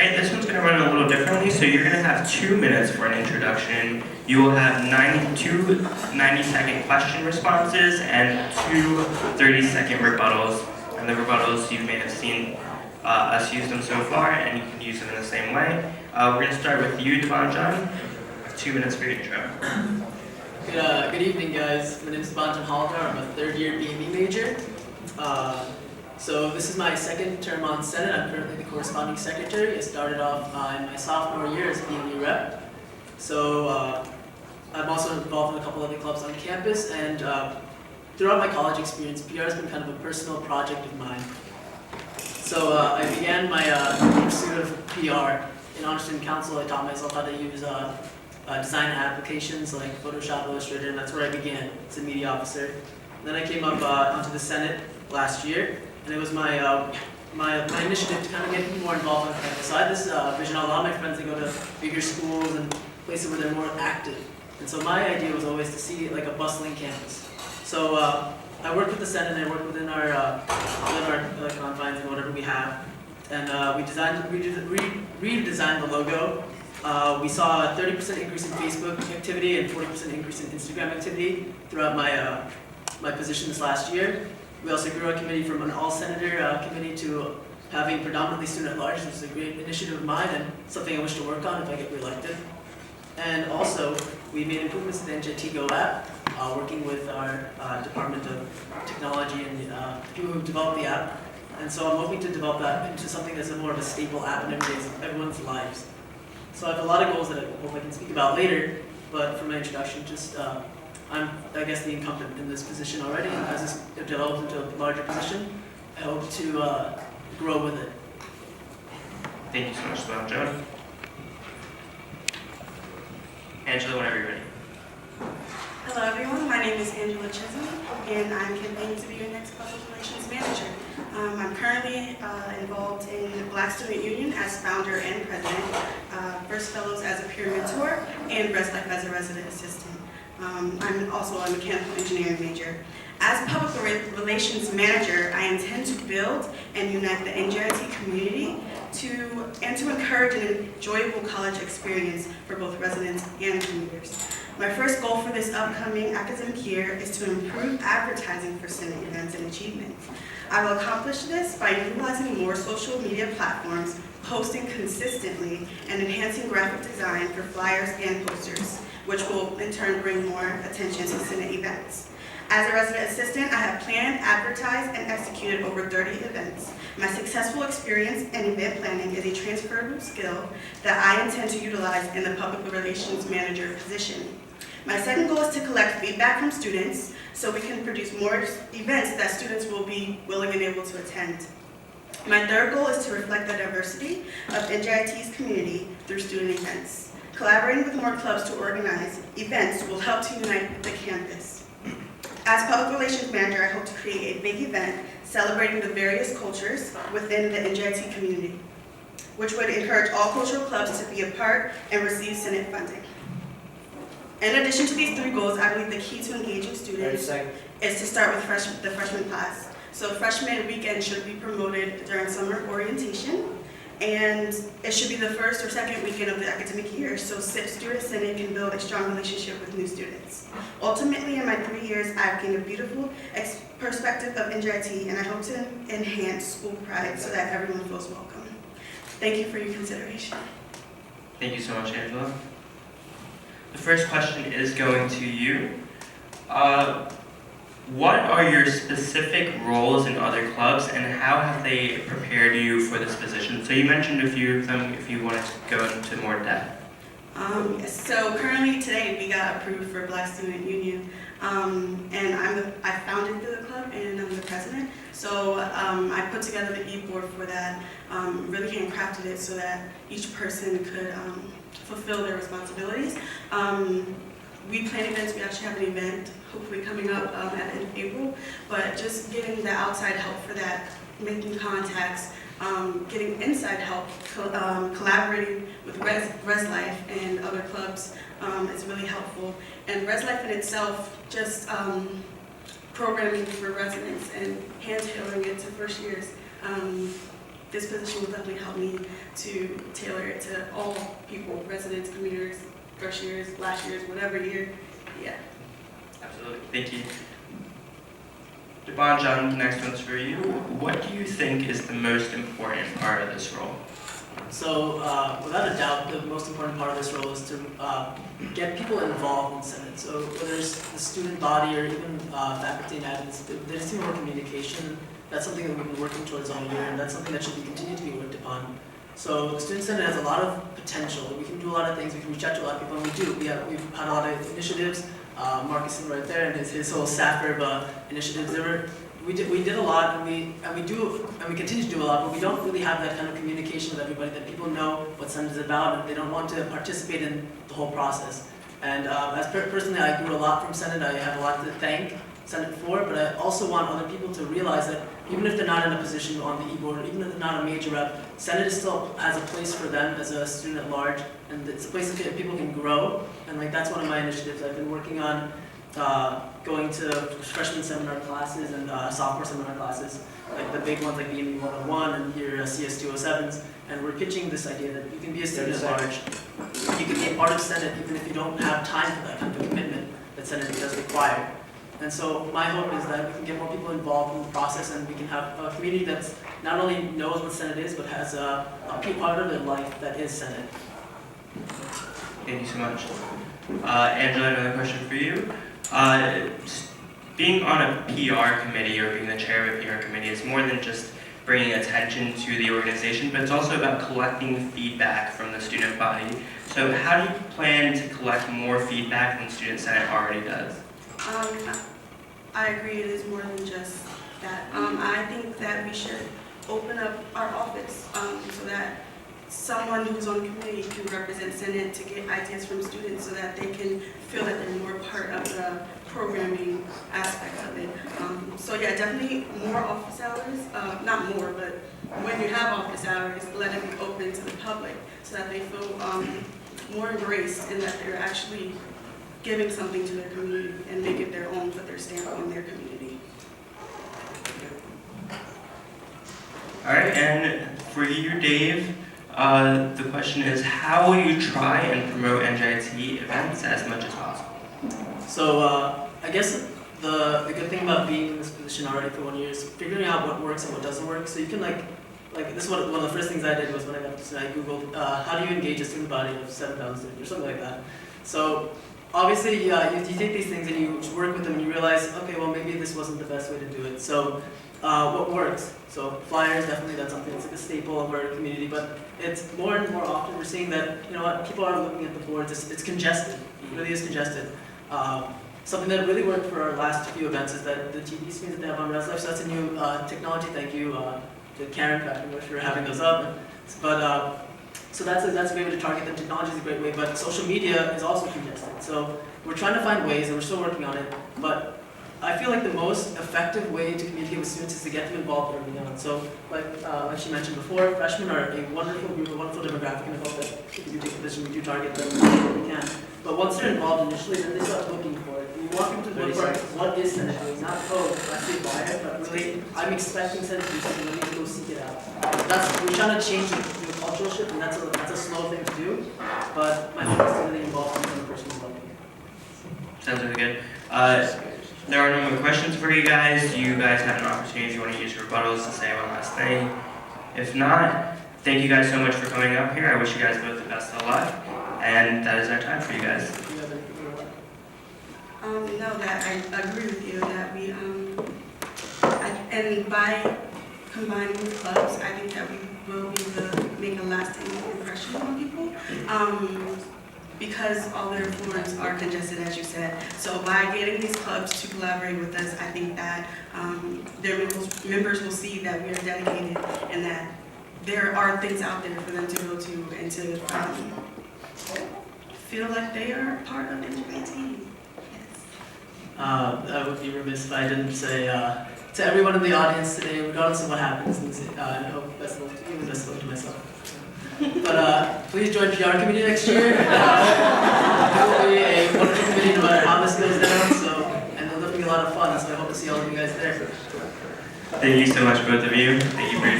Alright, this one's going to run a little differently, so you're going to have 2 minutes for an introduction. You will have 90-second question responses and 2 30-second rebuttals. And the rebuttals, you may have seen us use them so far, and you can use them in the same way. We're going to start with you, Devanjan. 2 minutes for your intro. Good evening, guys. My name is Devanjan Holdar. I'm a third-year BME major. So this is my second term on Senate. I'm currently the corresponding secretary. I started off in my sophomore year as BME rep. So I'm also involved in a couple other clubs on campus, and throughout my college experience, PR has been kind of a personal project of mine. So I began my pursuit of PR in Honor Student Council. I taught myself how to use design applications like Photoshop, Illustrator, and that's where I began as a media officer. Then I came up onto the Senate last year, and it was my initiative to kind of get more involved on campus. So I had this vision. A lot of my friends, they go to bigger schools and places where they're more active. And so my idea was always to see like a bustling campus. So I worked with the Senate, and I worked within our confines and whatever we have. And we redesigned the logo. We saw a 30% increase in Facebook activity and 40% increase in Instagram activity throughout my position this last year. We also grew our committee from an all-senator committee to having predominantly student-at-large, which is a great initiative of mine and something I wish to work on if I get reelected. And also, we made improvements to the NJT Go app, working with our Department of Technology and people who developed the app. And so I'm hoping to develop that into something that's more of a staple app in everyone's lives. So I have a lot of goals that I hope I can speak about later, but for my introduction, just I'm, I guess, the incumbent in this position already, and as this develops into a larger position, I hope to grow with it. Thank you so much, Devanjan. Angela, whenever you're ready. Hello everyone, my name is Angela Chisholm, and I'm campaigning to be your next public relations manager. I'm currently involved in the Black Student Union as founder and president, First Fellows as a peer mentor, and Res Life as a resident assistant. I'm also a mechanical engineering major. As public relations manager, I intend to build and unite the NJIT community to encourage an enjoyable college experience for both residents and commuters. My first goal for this upcoming academic year is to improve advertising for Senate events and achievements. I will accomplish this by utilizing more social media platforms, posting consistently, and enhancing graphic design for flyers and posters, which will in turn bring more attention to Senate events. As a resident assistant, I have planned, advertised, and executed over 30 events. My successful experience in event planning is a transferable skill that I intend to utilize in the public relations manager position. My second goal is to collect feedback from students so we can produce more events that students will be willing and able to attend. My third goal is to reflect the diversity of NJIT's community through student events. Collaborating with more clubs to organize events will help to unite the campus. As public relations manager, I hope to create a big event celebrating the various cultures within the NJIT community, which would encourage all cultural clubs to be a part and receive Senate funding. In addition to these 3 goals, I believe the key to engaging students is to start with the freshman class. So freshman weekend should be promoted during summer orientation, and it should be the first or second weekend of the academic year, so Student Senate can build a strong relationship with new students. Ultimately, in my 3 years, I've gained a beautiful perspective of NJIT, and I hope to enhance school pride so that everyone feels welcome. Thank you for your consideration. Thank you so much, Angela. The first question is going to you. What are your specific roles in other clubs, and how have they prepared you for this position? So you mentioned a few of them, if you wanted to go into more depth. So currently today we got approved for Black Student Union, and I founded the club and I'm the president. So I put together the e-board for that, really handcrafted it so that each person could fulfill their responsibilities. We plan events. We actually have an event hopefully coming up at the end of April, but just getting the outside help for that, making contacts, getting inside help, collaborating with Res Life and other clubs is really helpful. And Res Life in itself, just programming for residents and hand-tailoring it to first years this position will definitely help me to tailor it to all people, residents, commuters, first years, last years, whatever year. Yeah. Absolutely. Thank you. Devon, John, the next one's for you. What do you think is the most important part of this role? So, without a doubt, the most important part of this role is to get people involved in Senate. So, whether it's the student body or even faculty and admins, there needs to be more communication. That's something that we've been working towards all year, and that's something that should be continued to be worked upon. So, the Student Senate has a lot of potential. We can do a lot of things. We can reach out to a lot of people, and we do. We've had a lot of initiatives. Marcus is right there, and his whole SAFRB initiatives. We did a lot, and we continue to do a lot, but we don't really have that kind of communication with everybody, that people know what Senate is about, and they don't want to participate in the whole process. And personally, I grew a lot from Senate. I have a lot to thank Senate for, but I also want other people to realize that even if they're not in a position on the e-board, even if they're not a major rep, Senate still has a place for them as a student at large, and it's a place that people can grow. And like that's one of my initiatives I've been working on. Going to freshman seminar classes and sophomore seminar classes, like the big ones like the EME 101 and your CS 207s, and we're pitching this idea that you can be a student at large, you can be a part of Senate even if you don't have time for that kind of commitment that Senate does require. And so my hope is that we can get more people involved in the process, and we can have a community that's not only knows what Senate is, but has a part of their life that is Senate. Thank you so much. Angela, another question for you. Being on a PR committee or being the chair of a PR committee is more than just bringing attention to the organization, but it's also about collecting feedback from the student body. So how do you plan to collect more feedback than Student Senate already does? I agree, it is more than just that. I think that we should open up our office so that someone who's on the committee can represent Senate to get ideas from students so that they can feel that they're more part of the programming aspect of it. So yeah, definitely more office hours, not more, but when you have office hours, let it be open to the public so that they feel more embraced and that they're actually giving something to their community and make it their own, put their stamp on their community. All right, and for you, Dave, the question is, how will you try and promote NJIT events as much as possible? So I guess the good thing about being in this position already for 1 year is figuring out what works and what doesn't work. So you can like this is one of the first things I did was when I got to I Googled how do you engage a student body of 7,000 students or something like that. So obviously you take these things and you work with them and you realize, okay, well maybe this wasn't the best way to do it. So what works? So flyers, definitely that's something that's like a staple of our community, but it's more and more often we're seeing that, you know what, people are looking at the boards, it's congested, it really is congested. Something that really worked for our last few events is that the TV screens that they have on ResLife, so that's a new technology, thank you to Karen Patrick for having those up. But so that's a great way to target them. Technology is a great way, but social media is also congested. So we're trying to find ways, and we're still working on it, but I feel like the most effective way to communicate with students is to get them involved early on. So, like she mentioned before, freshmen are a wonderful group, a wonderful demographic, and I hope that if you take a position, we do target them whenever we can. But once they're involved initially, then they start looking for it. You walk into the look for what is Senate doing, not I see why, but really, I'm expecting Senate to do something. Let me go seek it out. We're trying to change the cultural shift, and that's a slow thing to do. But my hope is to really involve them from the personal level. Sounds really good. There are no more questions for you guys. Do you guys have an opportunity if you want to use your rebuttals to say one last thing? If not, thank you guys so much for coming up here. I wish you guys both the best of luck. And that is our time for you guys. No, that I agree with you that we, and by combining the clubs, I think that we will be able to make a lasting impression on people. Because all their forums are congested, as you said. So by getting these clubs to collaborate with us, I think that their members will see that we are dedicated and that there are things out there for them to go to and to feel like they are part of NJIT. Yes. I would be remiss if I didn't say to everyone in the audience today, regardless of what happens, and I hope best of luck to you and best of luck to myself. But please join PR committee next year. It will be a wonderful committee no matter how this goes down. So, and it'll be a lot of fun. So I hope to see all of you guys there. Thank you so much, both of you. Thank you for your